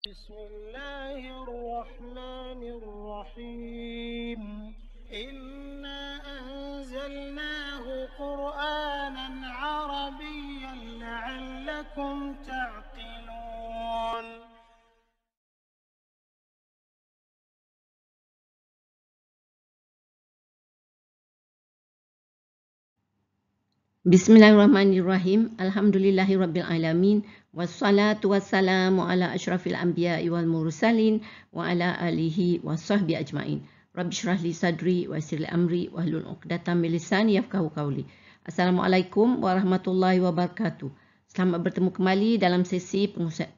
بسم الله الرحمن الرحيم إنا أنزلناه قرآنا عربيا لعلكم تعقلون. Bismillahirrahmanirrahim. Alhamdulillahirabbil alamin. Wassalatu wassalamu ala asyrafil anbiya'i wal mursalin wa ala alihi wasahbihi ajmain. Rabbi shrah li sadri wa yassir li amri wahlul 'uqdatam min lisani yafqahu qawli. Assalamualaikum warahmatullahi wabarakatuh. Selamat bertemu kembali dalam sesi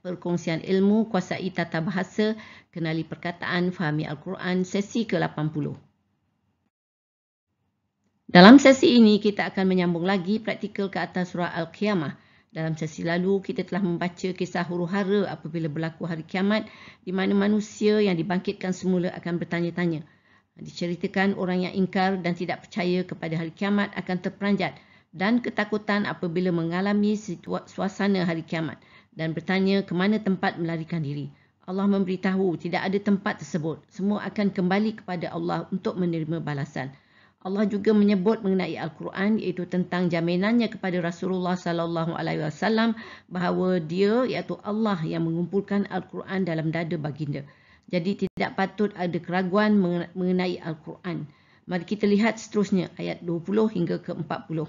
perkongsian ilmu kuasai tata bahasa, kenali perkataan, fahami Al-Quran, sesi ke-80. Dalam sesi ini, kita akan menyambung lagi praktikal ke atas surah Al-Qiyamah. Dalam sesi lalu, kita telah membaca kisah huru-hara apabila berlaku hari kiamat, di mana manusia yang dibangkitkan semula akan bertanya-tanya. Diceritakan orang yang ingkar dan tidak percaya kepada hari kiamat akan terperanjat dan ketakutan apabila mengalami suasana hari kiamat dan bertanya ke mana tempat melarikan diri. Allah memberitahu tidak ada tempat tersebut. Semua akan kembali kepada Allah untuk menerima balasan. Allah juga menyebut mengenai Al-Quran iaitu tentang jaminannya kepada Rasulullah sallallahu alaihi wasallam bahawa dia iaitu Allah yang mengumpulkan Al-Quran dalam dada baginda. Jadi tidak patut ada keraguan mengenai Al-Quran. Mari kita lihat seterusnya ayat 20 hingga ke 40.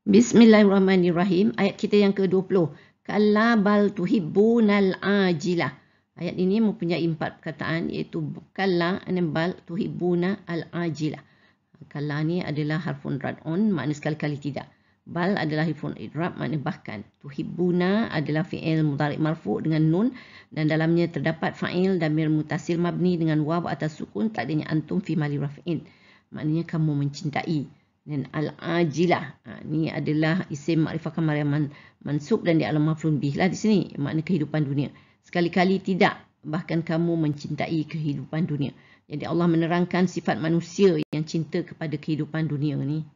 Bismillahirrahmanirrahim. Ayat kita yang ke-20. Kalla bal tuhibbunal ajilah. Ayat ini mempunyai 4 perkataan iaitu kalla, bal, tuhibbuna, al-ajilah. Kalla ni adalah harfun rad'un, makna sekali-kali tidak. Bal adalah harfun idrab, makna bahkan. Tuhibbuna adalah fi'il mudhari' marfu' dengan nun dan dalamnya terdapat fa'il damir mutasil mabni dengan waw atas sukun tak adanya antum fi mali raf'in. Maknanya kamu mencintai. Dan al-ajilah, ni adalah isim ma'rifah kamar yang mansub dan di alam maf'ul bih lah di sini, makna kehidupan dunia. Sekali-kali tidak, bahkan kamu mencintai kehidupan dunia. Jadi Allah menerangkan sifat manusia yang cinta kepada kehidupan dunia ni.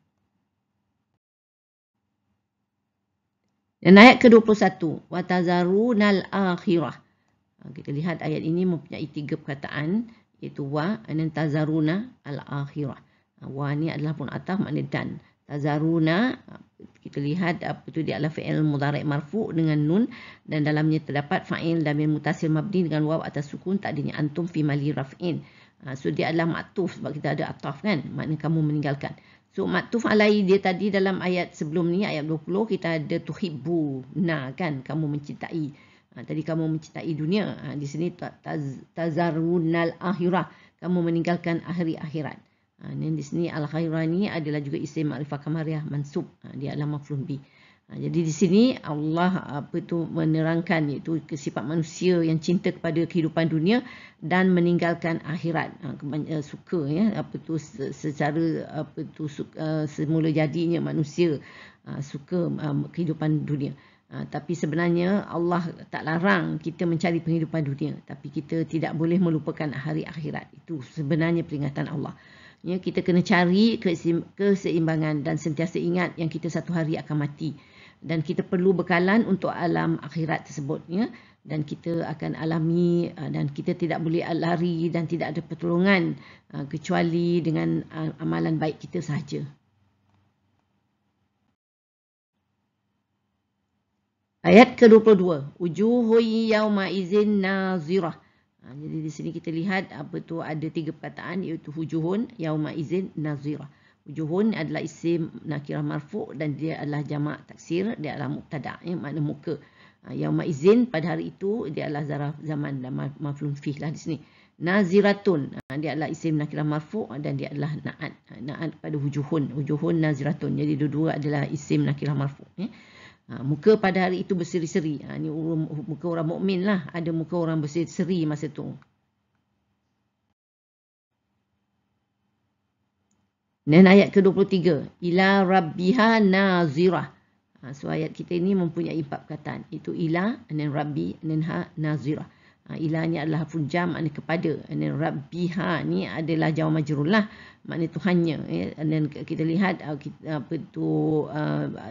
Dan ayat ke-21, watazarunal akhirah. Kita lihat ayat ini mempunyai 3 perkataan iaitu wa dan tazaruna al-akhirah. Wa ni adalah pun ataf makna dan. Tazaruna, kita lihat apa tu dia adalah fi'il mudhari' marfu' dengan nun dan dalamnya terdapat fa'il damir mutasil mabni dengan waw atas sukun tak adanya antum fi mali raf'in. So dia adalah maktuf sebab kita ada ataf kan, makna kamu meninggalkan. So maktuf alai dia tadi dalam ayat sebelum ni ayat 20 kita ada tuhibbuna kan, kamu mencintai. Tadi kamu mencintai dunia. Di sini tazarunal akhirah, kamu meninggalkan hari akhirat. Dan di sini al-khairah ni adalah juga isim ma'rifah kamariyah mansub, dia adalah maf'ul bih. Jadi di sini Allah menerangkan iaitu sifat manusia yang cinta kepada kehidupan dunia dan meninggalkan akhirat. Suka ya secara semula jadinya manusia suka kehidupan dunia. Tapi sebenarnya Allah tak larang kita mencari penghidupan dunia, tapi kita tidak boleh melupakan hari akhirat. Itu sebenarnya peringatan Allah. Ya, kita kena cari keseimbangan dan sentiasa ingat yang kita satu hari akan mati. Dan kita perlu bekalan untuk alam akhirat tersebut. Ya. Dan kita akan alami dan kita tidak boleh lari dan tidak ada pertolongan kecuali dengan amalan baik kita sahaja. Ayat ke-22. Wujuhu yawma izin nazirah. Jadi di sini kita lihat ada 3 perkataan iaitu wujuhun yauma izin nazirah. Wujuhun adalah isim nakirah marfu' dan dia adalah jamak taksir, dia adalah mubtada' makna muka. Yauma izin pada hari itu dia adalah zaraf zaman dan maf'ul fih lah di sini. Naziratun dia adalah isim nakirah marfu' dan dia adalah na'at. Na'at pada wujuhun. Wujuhun naziratun. Jadi dua-dua adalah isim nakirah marfu'. Muka pada hari itu berseri-seri. Ini muka orang mukmin lah. Ada muka orang berseri-seri masa tu. Dan ayat ke-23. Ila rabbiha nazirah. So ayat kita ini mempunyai 4 perkataan. Itu ila, dan rabbi, dan ha nazirah. Ila ni adalah harfun jam, makna kepada. Dan rabbiha ni adalah jawab majrur lah. Makna Tuhannya. Dan kita lihat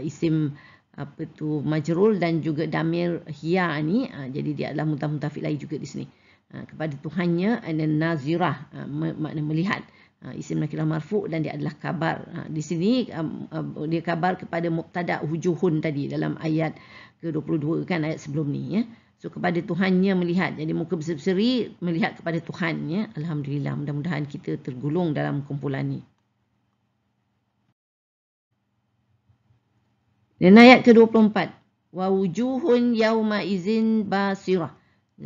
isim majrul dan juga damir hiya ni, jadi dia adalah mudhaf ilaih juga di sini. Kepada Tuhannya, nazirah, makna melihat. Isim nakirah marfu' dan dia adalah kabar. Di sini dia kabar kepada mubtada wujuhun tadi dalam ayat ke-22 kan, ayat sebelum ni ya. So kepada Tuhannya melihat. Jadi muka berseri-seri melihat kepada Tuhan ya. Alhamdulillah, mudah-mudahan kita tergolong dalam kumpulan ni. Dan ayat ke-24, wa wujuhun yauma izin basirah.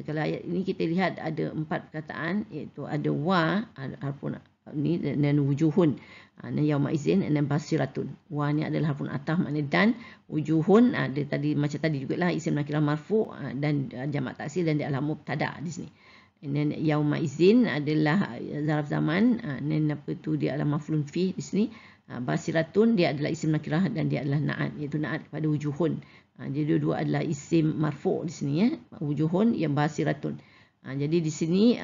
Kalau ayat ini kita lihat ada 4 perkataan, iaitu ada wa, harfun ni, dan wujuhun, dan yauma izin, dan basiratun. Wa ni adalah harfun ataf, makna dan. Wujuhun ada tadi macam tadi jugalah, isim nakirah marfu' dan jamak taksir, dan dia adalah mubtada di sini. Dan yauma izin adalah zarf zaman, dan dia adalah maf'ulun fi di sini. Basiratun dia adalah isim nakirah dan dia adalah na'at, iaitu na'at kepada wujuhun. Jadi dua-dua adalah isim marfu' di sini ya. Wujuhun yang basiratun. Jadi di sini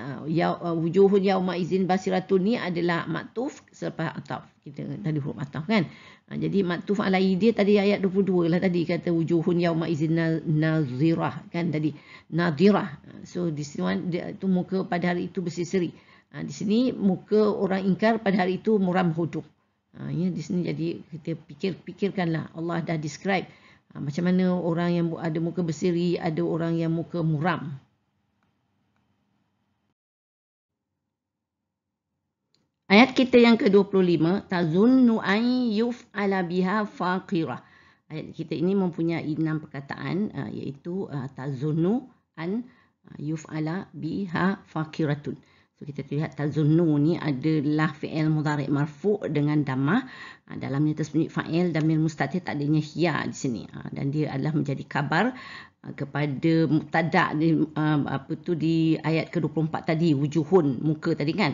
wujuhun yauma izin basiratun ni adalah maktuf selepas ataf. Kita tadi huruf ataf kan. Jadi maktuf alaihi dia tadi ayat 22 lah tadi, kata wujuhun yauma izin nazirah kan tadi. Nadirah. So di sini dia tu muka pada hari itu berseri-seri. Di sini muka orang ingkar pada hari itu muram huduk. Ya, di sini jadi kita fikirkanlah, Allah dah describe macam mana orang yang ada muka berseri, ada orang yang muka muram. Ayat kita yang ke-25, tazunnu an yuf'ala biha faqirah. Ayat kita ini mempunyai 6 perkataan, iaitu tazunnu an yuf'ala biha faqiratun. So kita lihat tazunnu ni adalah fi'il mudhari' marfu' dengan dhammah. Dalamnya tersembunyi fa'il damir mustatir, tak adanya hiya di sini. Dan dia adalah menjadi kabar kepada mubtada di ayat ke-24 tadi, wujuhun, muka tadi kan.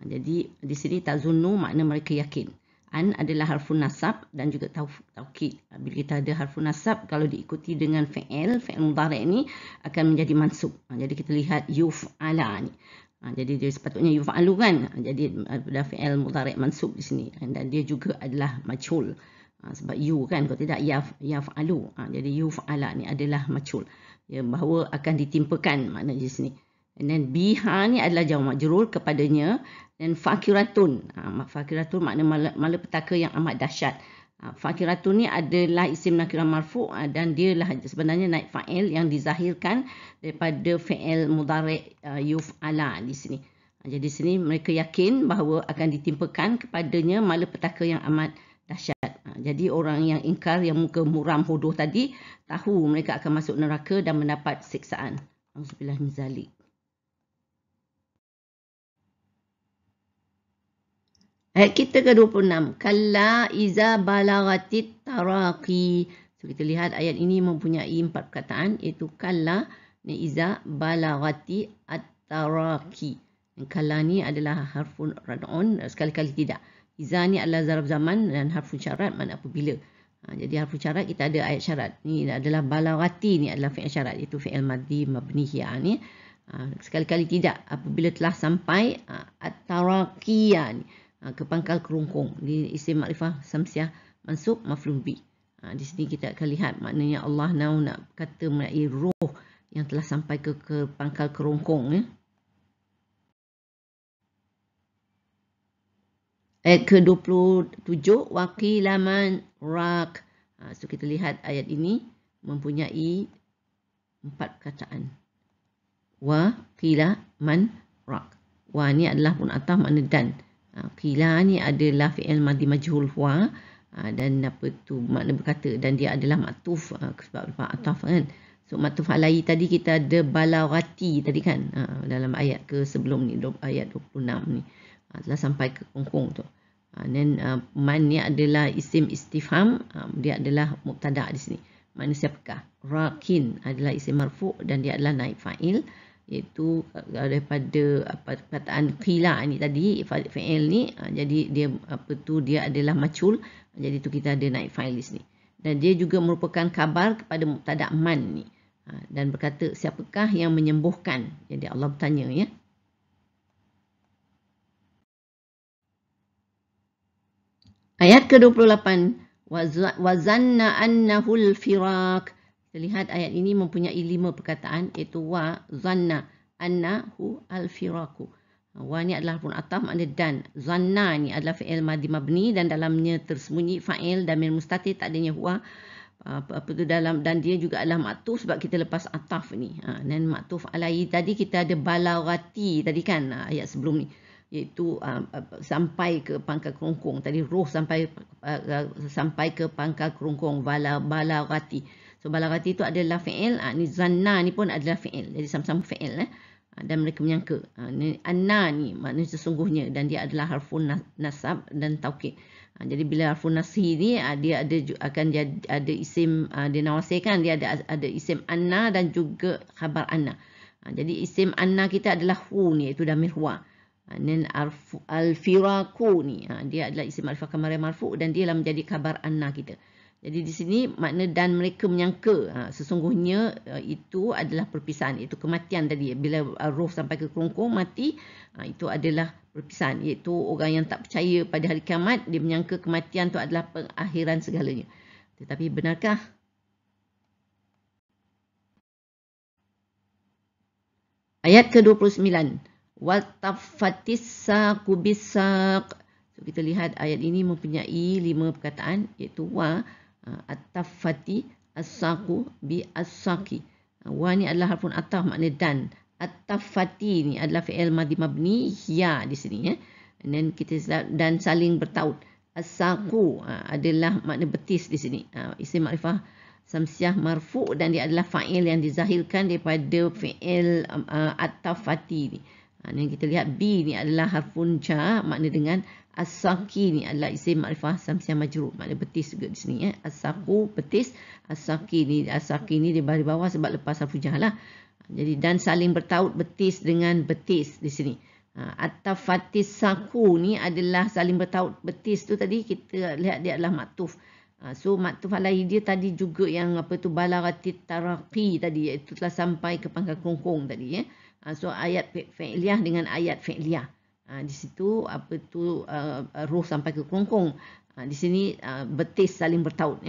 Jadi di sini tazunnu makna mereka yakin. An adalah harfun nasab dan juga taukid. Bila kita ada harfun nasab, kalau diikuti dengan fi'il mudhari' ni akan menjadi mansub. Jadi kita lihat yuf'ala ni. Jadi dia sepatutnya yuf'alu kan. Jadi ada fi'il mudhari' mansub di sini. Dan dia juga adalah majhul. Sebab you kan, kalau tidak yaf'alu. Jadi yuf'ala ni adalah majhul. Ya, bahawa akan ditimpakan makna di sini. Dan biha ni adalah jawab majrur kepadanya. Dan fakiratun. Fakiratun makna malapetaka yang amat dahsyat. Fakiratun ni adalah isim nakirah marfu' dan dia lah sebenarnya naib fa'il yang dizahirkan daripada fi'il mudhari' yuf'ala di sini. Jadi di sini mereka yakin bahawa akan ditimpakan kepadanya malapetaka yang amat dahsyat. Jadi orang yang ingkar, yang muka muram hodoh tadi, tahu mereka akan masuk neraka dan mendapat siksaan. Auzubillah min zalik. Ayat kita ke-26. Kalla iza balagatit taraqi. So kita lihat ayat ini mempunyai 4 perkataan, iaitu kalla dan iza balagati at-taraqi. Kalla ni adalah harfun rad'un, sekali-kali tidak. Iza ni adalah zarf zaman dan harfun syarat, makna apabila. Jadi harfun syarat kita ada ayat syarat. Ni adalah balagati ni adalah fi'il syarat, iaitu fi'il madhi mabni hiya ni. Sekali-kali tidak apabila telah sampai at-taraqiyah ni. Ke pangkal kerongkong. Di isim makrifah samsiah mansub maf'ul bi. Di sini kita akan lihat maknanya Allah nak kata mengenai roh yang telah sampai ke pangkal kerongkong ya. Ayat ke-27 waqila man raq. So kita lihat ayat ini mempunyai 4 perkataan. Wa qila man raq. Wa ni adalah pun ataf makna dan. Qila ni adalah fi'il madhi majhul huwa dan makna berkata, dan dia adalah maktuf sebab lepas ataf kan. So maktuf alaihi tadi kita ada balagati tadi kan, dalam ayat ke sebelum ni, ayat 26 ni telah sampai ke kongkong tu. Dan man ni adalah isim istifham, dia adalah mubtada di sini. Makna siapakah? Raqin adalah isim marfu' dan dia adalah naib fa'il, iaitu daripada perkataan qila ni tadi, fi'il ni, jadi dia dia adalah majhul, jadi tu kita ada naib fa'il di sini. Dan dia juga merupakan kabar kepada mubtada man ni, dan berkata siapakah yang menyembuhkan. Jadi Allah bertanya ya. Ayat ke-28, wa zanna annahu al-firaq. Kita lihat ayat ini mempunyai 5 perkataan, iaitu wa zanna annahu al-firaq. Wa ni adalah harfun ataf, makna dan. Zanna ni adalah fi'il madhi mabni dan dalamnya tersembunyi fa'il damir mustatir, tak adanya huwa. Apa tu dalam, dan dia juga adalah maktuf sebab kita lepas ataf ni. Dan maktuf alaihi tadi kita ada balaghati tadi kan, ayat sebelum ni, iaitu sampai ke pangkal kerongkong. Tadi roh sampai ke pangkal kerongkong, balaghati. So balaghati itu adalah fi'il, ni zanna ni pun adalah fi'il. Jadi sama-sama fi'il dan mereka menyangka. Anna ni maknanya sesungguhnya, dan dia adalah harfun nasab dan taukid. Jadi bila harfun nasih ni dia akan ada isim, dia nawasihkan, dia ada isim anna dan juga khabar anna. Jadi isim anna kita adalah hu ni, iaitu damir huwa. Dan al-firaqu ni dia adalah isim ma'rifah kamar marfu dan dia lah menjadi khabar anna kita. Jadi di sini makna dan mereka menyangka sesungguhnya itu adalah perpisahan, iaitu kematian tadi. Bila roh sampai ke kerongkong mati, itu adalah perpisahan, iaitu orang yang tak percaya pada hari kiamat, dia menyangka kematian itu adalah pengakhiran segalanya. Tetapi benarkah? Ayat ke-29. Waltaffatis saqu bisaq. So kita lihat ayat ini mempunyai 5 perkataan, iaitu wa at-taffati as-saqu bi as-saqi. Wa ni adalah harfun ataf, makna dan. At-taffati ni adalah fi'il madhi mabni, ya di sini ya. Dan kita dan saling bertaut. As-saqu adalah makna betis di sini. Isim ma'rifah samsiah marfu dan dia adalah fa'il yang dizahirkan daripada fi'il at-taffati ni. Dan kita lihat bi ni adalah harfun ja, makna dengan. As-saqi ni adalah isim ma'rifah samsiah majrur, makna betis juga di sini ya. As-saqu betis, as-saqi ni di bawah sebab lepas harfu jah lah. Jadi dan saling bertaut betis dengan betis di sini. At-tafatis saqu ni adalah saling bertaut betis tu tadi kita lihat dia adalah maktuf. So maktuf alaihi dia tadi juga yang balaghatit taraqi tadi, iaitu telah sampai ke pangkal kerongkong tadi ya. So ayat fi'liyah dengan ayat fi'liyah. Di situ roh sampai ke kerongkong. Di sini betis saling bertaut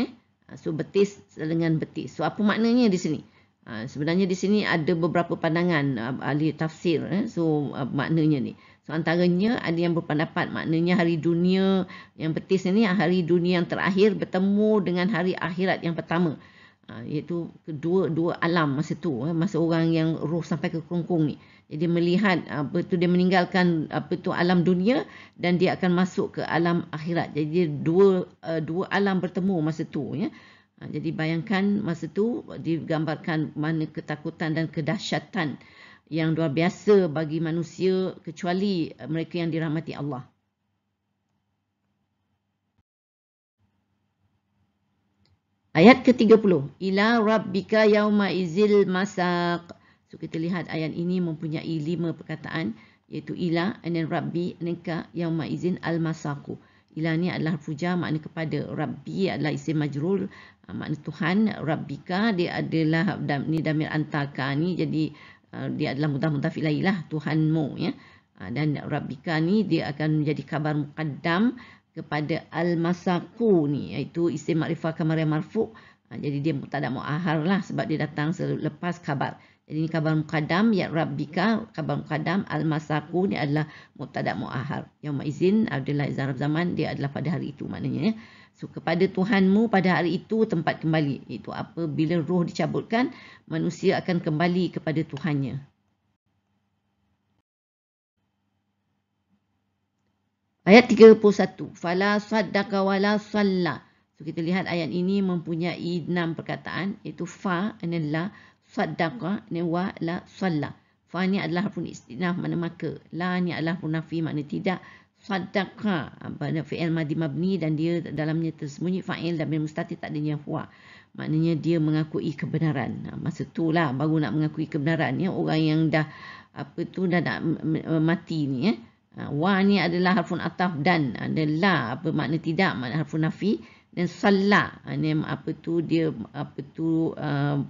So betis dengan betis. So apa maknanya di sini? Sebenarnya di sini ada beberapa pandangan ahli tafsir. So maknanya ni. So antaranya ada yang berpendapat maknanya hari dunia yang betis ini hari dunia yang terakhir bertemu dengan hari akhirat yang pertama. Iaitu dua alam masa tu, masa orang yang roh sampai ke kerongkong ni. Jadi melihat dia meninggalkan alam dunia dan dia akan masuk ke alam akhirat. Jadi dua alam bertemu masa tu ya. Jadi bayangkan masa tu digambarkan mana ketakutan dan kedahsyatan yang luar biasa bagi manusia kecuali mereka yang dirahmati Allah. Ayat ke-30. Ila rabbika yauma izil masaq. So kita lihat ayat ini mempunyai 5 perkataan, iaitu ila, and then rabbi, anka yauma izin al masaqu. Ila ni adalah harfu jar, makna kepada. Rabbi adalah isim majrur, makna Tuhan. Rabbika dia adalah ni damir antaka ni, jadi dia adalah mudhaf ilaih lah, Tuhanmu ya. Dan rabbika ni dia akan menjadi khabar muqaddam kepada al-masaqu ni, iaitu isim ma'rifah kamar marfu. Jadi dia mubtada mu'ahhar lah sebab dia datang selepas khabar. Jadi ini khabar muqaddam, ya rabbika khabar muqaddam, al-masaqu ni adalah mubtada mu'ahhar. Yauma izin adalah zarf zaman, dia adalah pada hari itu maknanya ya. So kepada Tuhanmu pada hari itu tempat kembali. Itu apabila roh dicabutkan, manusia akan kembali kepada Tuhannya. Ayat 31. Fala saddaqa wala salla. So kita lihat ayat ini mempunyai 6 perkataan, iaitu fa, la, saddaqa, wa, la, salla. Fa ni adalah harfun istinaf, makna maka. La ni adalah harfun nafi, makna tidak. Saddaqa, makna fi'il madhi mabni dan dia dalamnya tersembunyi fa'il dan mustatir, tak adanya huwa. Maknanya dia mengakui kebenaran. Masa itulah baru nak mengakui kebenaran ya, orang yang dah dah nak mati ni ya. Wa ni adalah harfun ataf dan la makna tidak, makna harfun nafi. Dan salla ni dia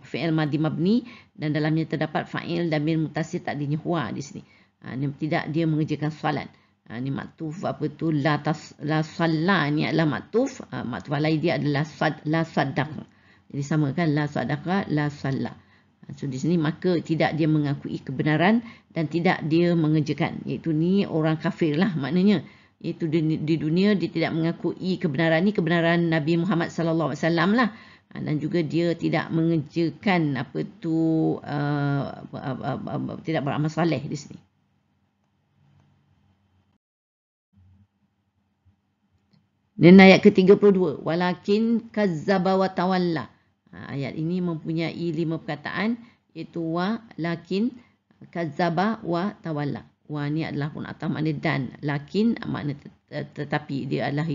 fi'il madhi mabni dan dalamnya terdapat fa'il damir muttasil, tak adanya huwa di sini. Tidak dia mengerjakan solat. Ni maktuf apa tu la salla ni adalah maktuf. Maktuf alai dia adalah la saddaqa. Jadi sama kan, la saddaqa la salla. So di sini maka tidak dia mengakui kebenaran dan tidak dia mengerjakan. Iaitu ni orang kafir lah maknanya. Iaitu di dunia dia tidak mengakui kebenaran ni, kebenaran Nabi Muhammad sallallahu alaihi wasallam lah. Dan juga dia tidak mengerjakan apa tu tidak beramal soleh di sini. Dan ayat ke-32, walakin kazzaba wa tawalla. Ayat ini mempunyai 5 perkataan, iaitu wa, lakin, kazzaba wa tawalla. Wa ni adalah pun ataf makna dan, lakin makna tetapi, dia adalah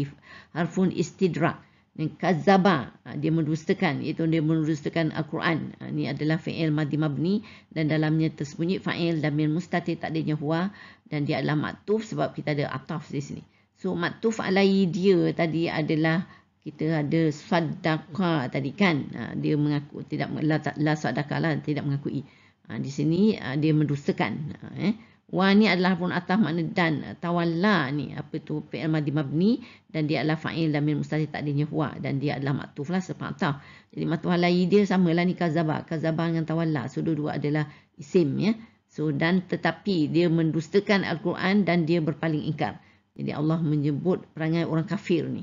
harfun istidrak. Dan kazzaba, dia mendustakan, iaitu dia mendustakan Al-Quran. Ini adalah fi'il madhi mabni dan dalamnya tersembunyi fa'il damir mustatir takdirnya huwa, dan dia adalah maktuf sebab kita ada ataf di sini. So maktuf alai dia tadi adalah kita ada saddaqa tadi kan. Dia mengaku tidak la saddaqa lah, tidak mengakui. Di sini dia mendustakan. Wa ni adalah pun ataf makna dan, tawalla ni apa tu fi'il madhi mabni dan dia adalah fa'il damir mustatir takdirnya huwa, dan dia adalah maktuf lah sebab ataf. Jadi maktuf alai dia samalah ni kazaba dengan tawalla. So dua-dua adalah isim ya. So dan tetapi dia mendustakan Al-Quran dan dia berpaling ingkar. Jadi Allah menyebut perangai orang kafir ni.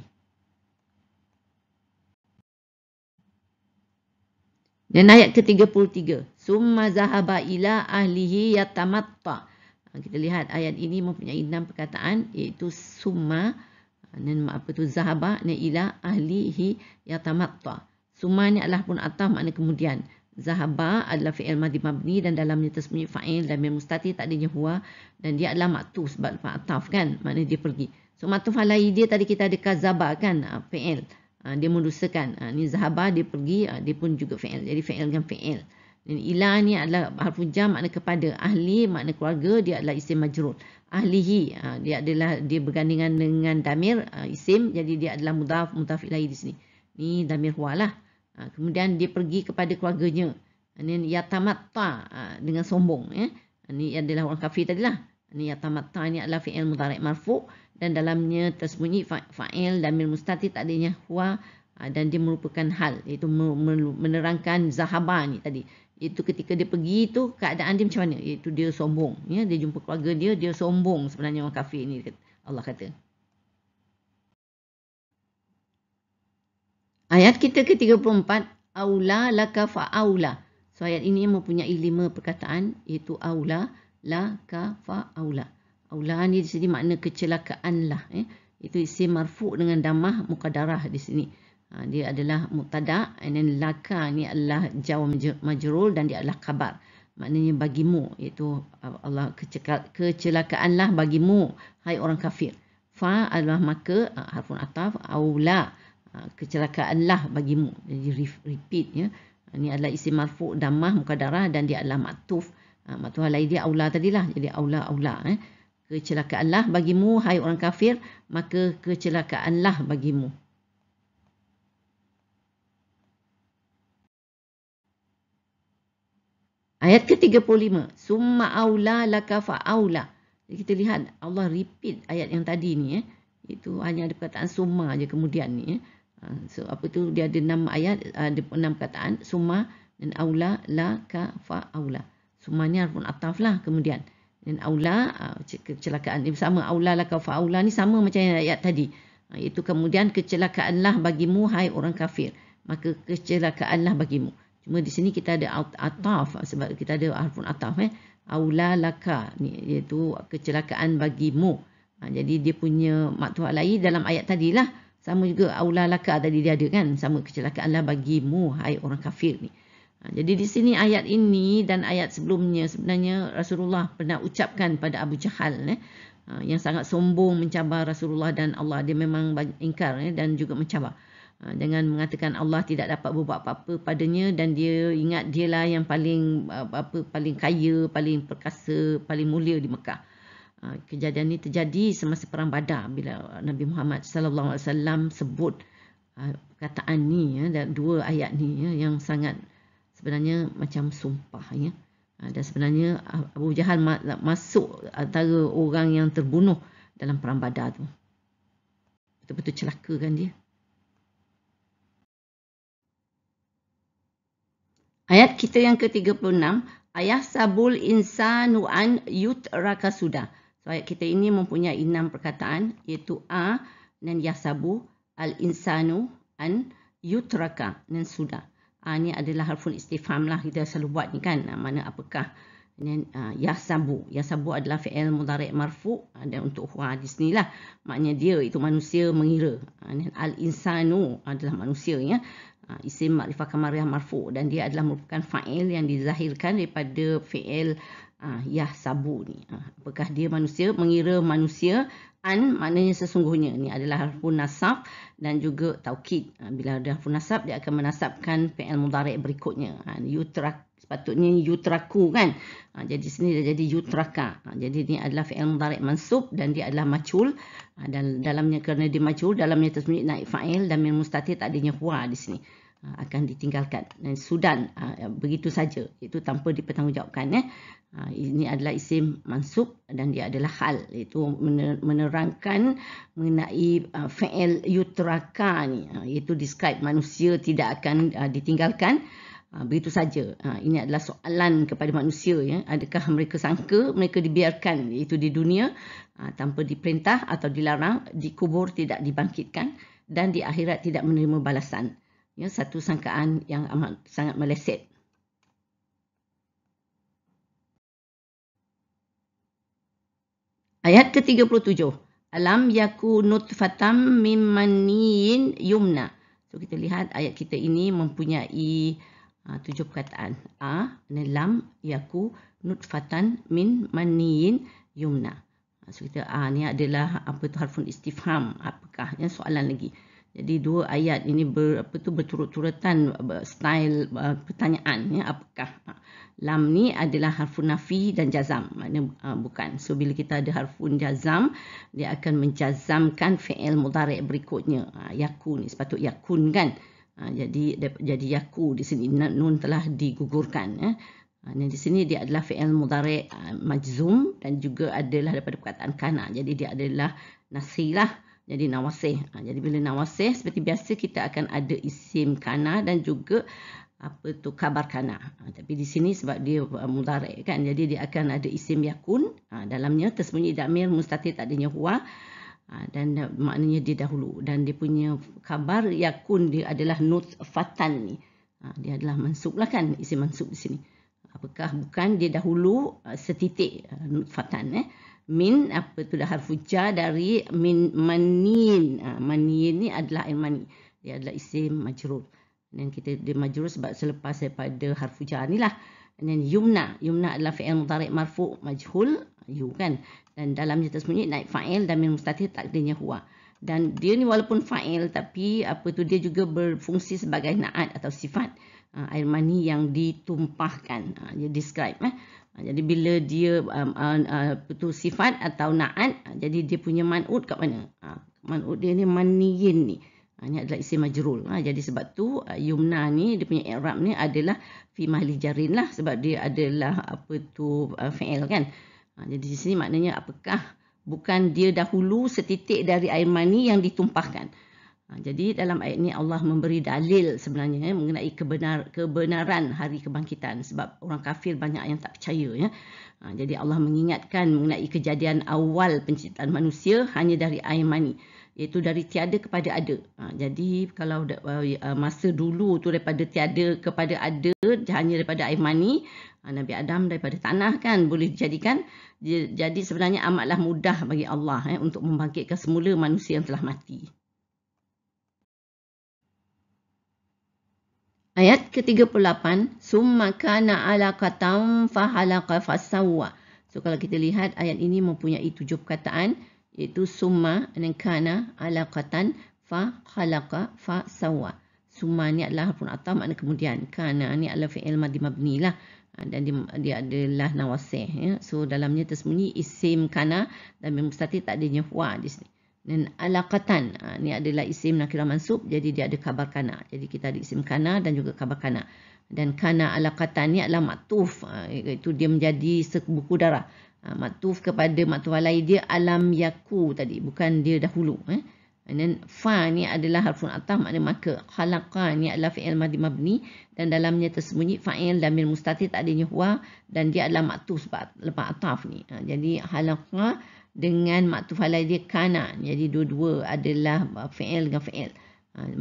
Dan ayat ke-33. Summa zahaba ila ahlihi yatamatta. Kita lihat ayat ini mempunyai 6 perkataan, iaitu summa, dan apa tu zahaba, ni ila ahlihi yatamatta. Summa ni adalah pun ataf makna kemudian. Zahaba adalah fi'il madhi mabni dan dalamnya tersembunyi fa'il damir mustatir takdirnya huwa, dan dia adalah maktuf sebab ataf kan, maknanya dia pergi. So maktuf alai dia tadi kita ada kazaba kan, fi'il. Dia mendustakan. Ni zahaba dia pergi, dia pun juga fi'il. Jadi fi'il dengan fi'il. Dan ila ni adalah harfu jar makna kepada, ahli makna keluarga, dia adalah isim majrur. Ahlihi dia bergandingan dengan damir isim, jadi dia adalah mudhaf ilaih di sini. Ni damir huwa lah. Kemudian dia pergi kepada keluarganya. Ini yatamatta dengan sombong ya. Ini adalah orang kafir tadilah. Ini yatamatta ini adalah fi'il mudhari' marfu' dan dalamnya tersembunyi fa'il damir mustatir takdirnya huwa, dan dia merupakan hal, iaitu menerangkan zahaba ni tadi. Itu ketika dia pergi itu keadaan dia macam mana? Iaitu dia sombong ya, dia jumpa keluarga dia sombong sebenarnya orang kafir ni, Allah kata. Ayat kita ke-34, aula laka fa'aula. So ayat ini mempunyai 5 perkataan, iaitu aula, laka fa'aula. Aula ni di sini makna kecelakaan lah. Itu isim marfu' dengan damah muqaddarah di sini. Dia adalah mubtada', and then laka ni adalah jar majrur dan dia adalah khabar. Maknanya bagimu, iaitu Allah kecelakaanlah bagimu, hai orang kafir. Fa adalah maka, harfun ataf, aula, kecelakaanlah bagimu. Jadi repeat ya. Ini adalah isim marfu' damah muqaddarah dan dia adalah maktuf. Maktuf alai dia aula tadilah. Jadi aula. Kecelakaanlah bagimu hai orang kafir, maka kecelakaanlah bagimu. Ayat ke-35. Summa aula laka fa'aula. Jadi kita lihat Allah repeat ayat yang tadi ni Itu hanya ada perkataan summa aja kemudian ni So apa tu, dia ada 6 ayat, ada 6 perkataan summa dan aula laka fa'aula. Summa ni harfun ataf lah kemudian. Dan aula kecelakaan ni sama, aula laka fa'aula ni sama macam ayat tadi. Itu kemudian kecelakaanlah bagimu hai orang kafir, maka kecelakaanlah bagimu. Cuma di sini kita ada ataf sebab kita ada harfun ataf aula laka ni iaitu kecelakaan bagimu. Jadi dia punya maktuf alai dalam ayat tadilah sama juga aula laka tadi dia ada kan, sama kecelakaanlah bagimu hai orang kafir ni. Jadi di sini ayat ini dan ayat sebelumnya sebenarnya Rasulullah pernah ucapkan pada Abu Jahal yang sangat sombong mencabar Rasulullah dan Allah. Dia memang ingkar dan juga mencabar dengan mengatakan Allah tidak dapat berbuat apa-apa padanya, dan dia ingat dialah yang paling paling kaya, paling perkasa, paling mulia di Mekah. Kejadian ini terjadi semasa perang Badar bila Nabi Muhammad sallallahu alaihi wasallam sebut perkataan ni dan 2 ayat ni yang sangat sebenarnya macam sumpah dan sebenarnya Abu Jahal masuk antara orang yang terbunuh dalam Perang Badar tu. Betul-betul celaka kan dia. Ayat kita yang ke-36, ayahsabul insanu an yutraka sudah. So, ayat kita ini mempunyai 6 perkataan, iaitu a dan yahsabu, al-insanu an yutraka dan sudah. A ni adalah harful istifham lah, kita selalu buat ni kan, mana apakah. Dan yahsabu, yahsabu adalah fi'il mudhari' marfu' dan untuk huwa di sini lah, maknanya dia itu manusia mengira. Dan al-insanu adalah manusia ya. Isim makrifah kamariyah marfu' dan dia adalah merupakan fa'il yang dizahirkan daripada fi'il yahsabu ni. Apakah dia manusia? Mengira manusia. An maknanya sesungguhnya. Ni adalah harfun nasab dan juga taukid. Bila ada harfun nasab, dia akan menasabkan fi'il mudhari' berikutnya. Sepatutnya yutraku kan. Jadi sini dah jadi yutraka. Jadi ni adalah fi'il mudhari' mansub dan dia adalah majhul. Dan dalamnya kerana dia majhul, dalamnya tersembunyi naib fa'il dan min mustatir tak adanya huwa di sini. Akan ditinggalkan. Dan sudan begitu saja. Itu tanpa dipertanggungjawabkan ya. Ini adalah isim mansub dan dia adalah hal. Itu menerangkan mengenai fi'il yutraka ni. Iaitu describe manusia tidak akan ditinggalkan. Begitu saja. Ini adalah soalan kepada manusia ya. Adakah mereka sangka mereka dibiarkan iaitu di dunia tanpa diperintah atau dilarang, dikubur tidak dibangkitkan dan di akhirat tidak menerima balasan. Ya, satu sangkaan yang amat sangat meleset. Ayat ke-37. Alam yaku nutfatam mim maniyin yumna. So kita lihat ayat kita ini mempunyai 7 perkataan. A dan lam yaku nutfatan min maniyin yumna. So kita A ni adalah apa tu harfun istifham, apakah ya, soalan lagi. Jadi 2 ayat ini berturut-turutan style pertanyaan ya, apakah. Lam ni adalah harfun nafi dan jazam, maknanya bukan. So bila kita ada harfun jazam, dia akan menjazamkan fi'il mudhari' berikutnya. Yaku ni sepatut yakun kan. Jadi yaku di sini nun telah digugurkan ya. Dan di sini dia adalah fi'il mudhari' majzum dan juga adalah daripada perkataan kana. Jadi dia adalah nasilah. Jadi nawasih. Jadi bila nawasih seperti biasa kita akan ada isim kana dan juga apa tu khabar kana. Tapi di sini sebab dia mudhari' kan, jadi dia akan ada isim yakun. Dalamnya tersembunyi dhamir mustatir tak adanya huwa. Dan maknanya dia dahulu. Dan dia punya khabar yakun dia adalah nutfatan ni. Dia adalah mansub lah kan, isim mansub di sini. Apakah bukan dia dahulu setitik nutfatan min apa tu dah harfu jar dari min manin. Manin ni adalah air mani. Dia adalah isim majrur. Dan kita dia majrur sebab selepas daripada harfu jar ni lah. Dan yumna. Yumna adalah fi'il mudhari' marfu' majhul. Yu kan. Dan dalamnya tersembunyi naib fa'il dan min mustatir tak adanya huwa. Dan dia ni walaupun fa'il tapi apa tu dia juga berfungsi sebagai na'at atau sifat. Air mani yang ditumpahkan. Dia describe. Jadi bila dia tu sifat atau na'at, jadi dia punya man'ud kat mana? Man'ud dia ni maniyin ni. Ini adalah isim majrul. Jadi sebab tu yumna ni dia punya i'rab ni adalah fi mahli jarin lah sebab dia adalah apa tu fi'il kan. Jadi di sini maknanya apakah bukan dia dahulu setitik dari air mani yang ditumpahkan. Jadi dalam ayat ini Allah memberi dalil sebenarnya mengenai kebenaran hari kebangkitan sebab orang kafir banyak yang tak percaya ya. Jadi Allah mengingatkan mengenai kejadian awal penciptaan manusia hanya dari air mani, iaitu dari tiada kepada ada. Jadi kalau masa dulu tu daripada tiada kepada ada hanya daripada air mani, Nabi Adam daripada tanah kan boleh dijadikan. Jadi sebenarnya amatlah mudah bagi Allah untuk membangkitkan semula manusia yang telah mati. Ayat ke-38, summa kana alaqatan fahalaqa fasawwa. So kalau kita lihat ayat ini mempunyai 7 perkataan, iaitu summa dan kana alaqatan fahalaqa fasawwa. Summa ni adalah harfun ataf, makna kemudian. Kana ni adalah fi'il madhi mabni lah. Dan dia adalah nawasih ya. So dalamnya tersembunyi isim kana dan mustatir tak adanya huwa di sini. Dan alaqatan ni adalah isim nakirah mansub, jadi dia ada khabar kana. Jadi kita ada isim kana dan juga khabar kana. Dan kana alaqatan ni adalah maktuf, iaitu dia menjadi buku darah. Maktuf kepada maktuf alai dia alam yaku tadi, bukan dia dahulu. And then fa ni adalah harfun ataf, makna maka. Khalaqa ni adalah fi'il madhi mabni dan dalamnya tersembunyi fa'il damir mustatir tak adanya huwa dan dia adalah maktuf sebab lepas ataf ni. Jadi khalaqa dengan maktuf alai dia kana. Jadi dua-dua adalah fi'il dengan fi'il.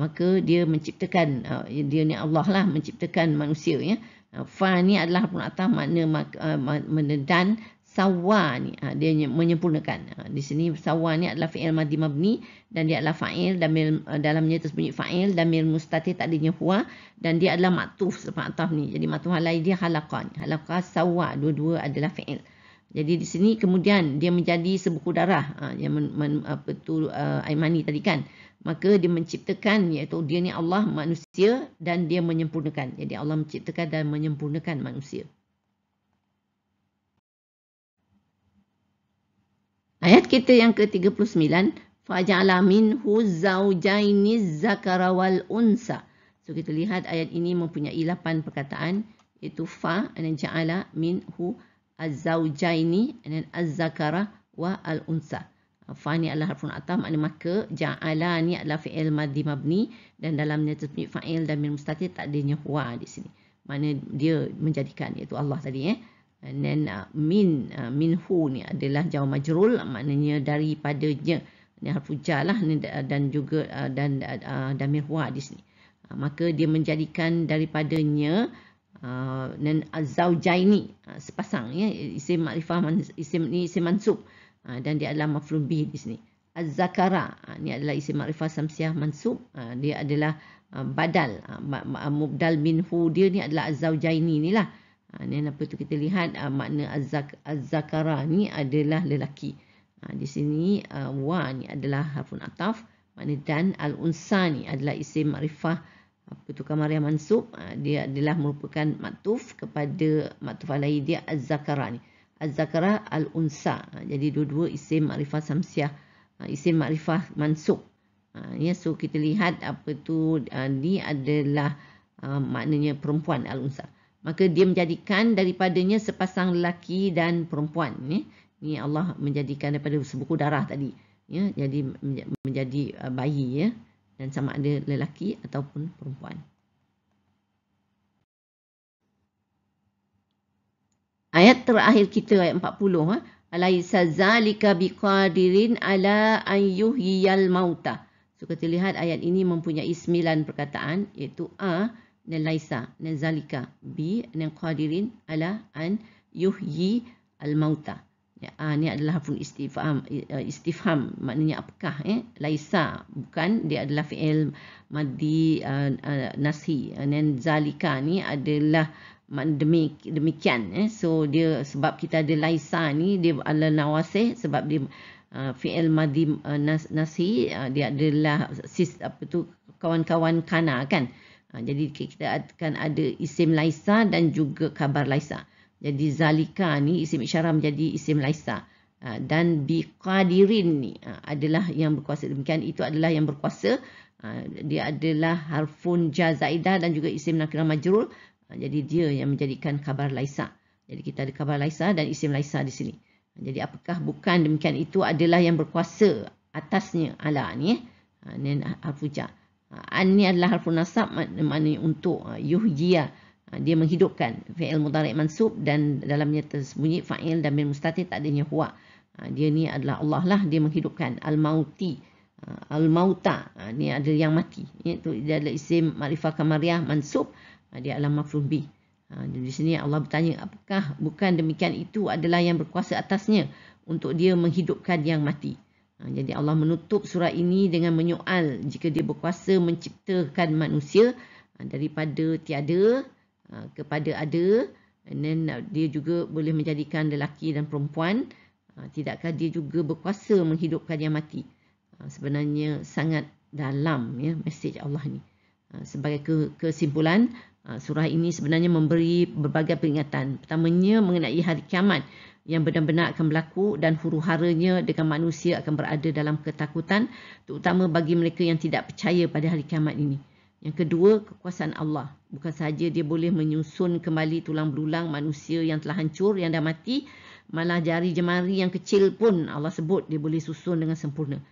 Maka dia menciptakan, dia ni Allah lah menciptakan manusia ya. Fa ni adalah harfun ataf, makna dan sawa ni dia menyempurnakan. Di sini sawa ni adalah fi'il madhi mabni dan dia adalah fa'il dalamnya tersembunyi fa'il damir mustatir tak adanya huwa dan dia adalah maktuf selepas ataf ni. Jadi maktuf alai dia khalaqa. Khalaqa sawa, dua-dua adalah fi'il. Jadi di sini kemudian dia menjadi sebuku darah yang Aimani tadi kan. Maka dia menciptakan, iaitu dia ni Allah manusia dan dia menyempurnakan. Jadi Allah menciptakan dan menyempurnakan manusia. Ayat kita yang ke-39, faja'ala minhu zawjaini zakara wal unsa. So kita lihat ayat ini mempunyai 8 perkataan, iaitu fa dan ja'ala minhu az-zawjaini dan az-zakara wa al-unsa. Fa ni adalah harfun ataf, makna maka. Ja'ala ni adalah fi'il madhi mabni dan dalamnya tersembunyi fa'il damir mustatir tak adanya huwa di sini. Makna dia menjadikan, iaitu Allah tadi And then minhu ni adalah jar majrul, maknanya daripadanya. Ini harfu jar lah dan juga dan damir huwa di sini. Maka dia menjadikan daripadanya dan az-zawjaini sepasang ya, isim makrifah, isim ni isim mansub dan dia adalah maf'ul bih di sini. Az-zakara ni adalah isim makrifah samsiah mansub, dia adalah badal, mubdal minhu dia ni adalah az-zawjaini ni lah. Ni apa tu kita lihat makna az-zakara ni adalah lelaki. Di sini wa ni adalah harfun ataf, makna dan al-unsa ni adalah isim makrifah apa tu kamariah mansub, dia adalah merupakan maktuf kepada maktuf alai dia az-zakara ni. Az-zakara al-unsa. Jadi dua-dua isim makrifah samsiah, isim makrifah mansub. Ya, so kita lihat apa tu ni adalah maknanya perempuan al-unsa. Maka dia menjadikan daripadanya sepasang lelaki dan perempuan. Ni Allah menjadikan daripada sebuku darah tadi. Ya, jadi menjadi bayi ya. Dan sama ada lelaki ataupun perempuan. Ayat terakhir kita ayat 40. Alaysa zalika biqadirin ala an yuhyiyal mauta. So kita lihat ayat ini mempunyai 9 perkataan, iaitu dan laisa dan zalika bi dan qadirin ala an yuhyi al mauta. Ni adalah harfun istifham, maknanya apakah laisa bukan, dia adalah fi'il madhi nashi, dan zalika ni adalah demikian so dia sebab kita ada laisa ni dia adalah nawasih sebab dia fi'il madhi nashi, dia adalah kawan-kawan kana kan. Jadi kita akan ada isim laisa dan juga kabar laisa. Jadi zalika ni isim isyarah menjadi isim laisa. Dan biqadirin ni adalah yang berkuasa. Demikian itu adalah yang berkuasa. Dia adalah harfun jar zaidah dan juga isim nakirah majrur. Jadi dia yang menjadikan kabar laisa. Jadi kita ada kabar laisa dan isim laisa di sini. Jadi apakah bukan demikian itu adalah yang berkuasa atasnya ala ni Ni harfu jar. An ni adalah harfu nasab, maknanya untuk yuhjiya, dia menghidupkan, fi'il mudhari' mansub dan dalamnya tersembunyi fa'il damir mustatir tak adanya huwa. Dia ni adalah Allah lah, dia menghidupkan. Al-mauti, al-mauta, ni adalah yang mati. Itu dia adalah isim ma'rifah kamariah mansub, dia adalah maf'ul bih. Di sini Allah bertanya, apakah bukan demikian itu adalah yang berkuasa atasnya untuk dia menghidupkan yang mati. Jadi Allah menutup surah ini dengan menyoal jika dia berkuasa menciptakan manusia daripada tiada kepada ada, dan dia juga boleh menjadikan lelaki dan perempuan, tidakkah dia juga berkuasa menghidupkan yang mati? Sebenarnya sangat dalam ya mesej Allah ni. Sebagai kesimpulan, surah ini sebenarnya memberi berbagai peringatan. Pertamanya mengenai hari kiamat yang benar-benar akan berlaku dan huru-haranya dengan manusia akan berada dalam ketakutan, terutama bagi mereka yang tidak percaya pada hari kiamat ini. Yang kedua, kekuasaan Allah. Bukan sahaja dia boleh menyusun kembali tulang belulang manusia yang telah hancur, yang dah mati, Malah jari jemari yang kecil pun Allah sebut dia boleh susun dengan sempurna.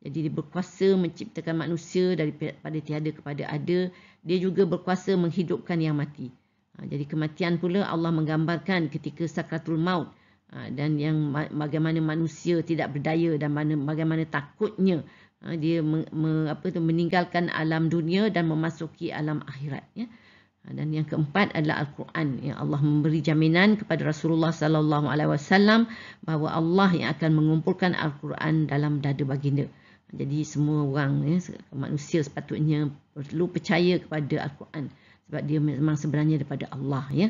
Jadi dia berkuasa menciptakan manusia daripada tiada kepada ada. Dia juga berkuasa menghidupkan yang mati. Jadi kematian pula Allah menggambarkan ketika sakratul maut. Dan yang bagaimana manusia tidak berdaya dan bagaimana takutnya dia meninggalkan alam dunia dan memasuki alam akhirat. Ya. Dan yang keempat adalah Al-Quran. Ya, Allah memberi jaminan kepada Rasulullah SAW bahawa Allah yang akan mengumpulkan Al-Quran dalam dada baginda. Jadi semua orang, manusia sepatutnya perlu percaya kepada Al-Quran sebab dia memang sebenarnya daripada Allah. Ya.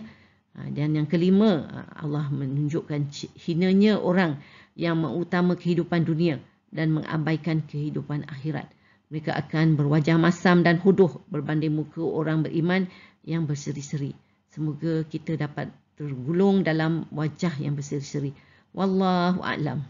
Dan yang kelima, Allah menunjukkan hinanya orang yang mengutama kehidupan dunia dan mengabaikan kehidupan akhirat. Mereka akan berwajah masam dan huduh berbanding muka orang beriman yang berseri-seri. Semoga kita dapat tergulung dalam wajah yang berseri-seri. Wallahu a'lam.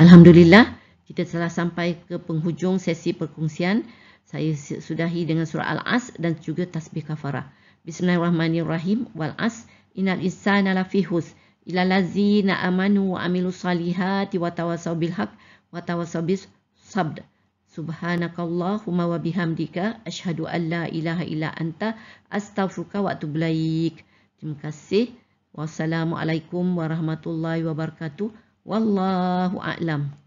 Alhamdulillah, kita telah sampai ke penghujung sesi perkongsian. Saya sudahi dengan surah Al-As dan juga tasbih kafarah. Bismillahirrahmanirrahim. Wal as innal insana lafi khusr illa allazina amanu wa amilus salihati wa tawassaw bil haqq wa tawassaw bis sabr. Subhanakallahumma wa bihamdika asyhadu an la ilaha illa anta astaghfiruka wa atubu ilaik. Terima kasih. Wassalamualaikum warahmatullahi wabarakatuh. Wallahu a'lam.